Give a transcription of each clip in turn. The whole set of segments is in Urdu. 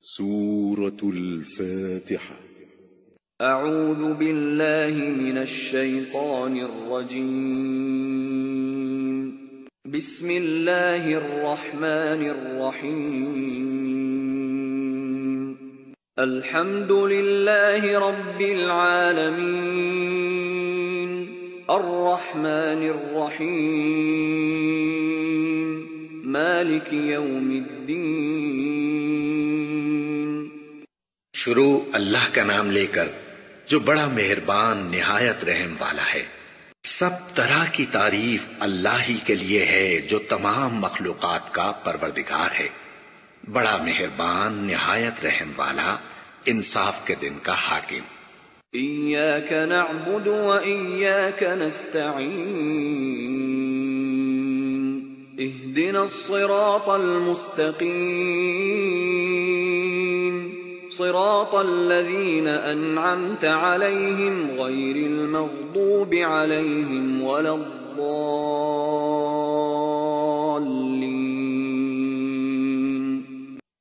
سورة الفاتحة. اعوذ باللہ من الشیطان الرجیم. بسم اللہ الرحمن الرحیم. الحمد للہ رب العالمین الرحمن الرحیم مالک یوم الدین. شروع اللہ کا نام لے کر جو بڑا مہربان نہایت رحم والا ہے. سب طرح کی تعریف اللہ ہی کے لیے ہے جو تمام مخلوقات کا پروردگار ہے. بڑا مہربان نہایت رحم والا انصاف کے دن کا حاکم. ایاک نعبد و ایاک نستعین اہدنا الصراط المستقیم صراط الذین انعمت علیہم غیر المغضوب علیہم ولا الضالین.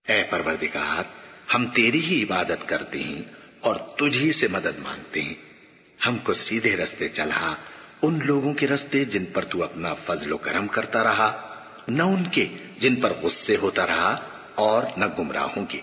اے پروردگار، ہم تیری ہی عبادت کرتے ہیں اور تجھ ہی سے مدد مانگتے ہیں. ہم کو سیدھے رستے چلا، ان لوگوں کے رستے جن پر تو اپنا فضل و کرم کرتا رہا، نہ ان کے جن پر غصے ہوتا رہا، اور نہ گمراہوں کے.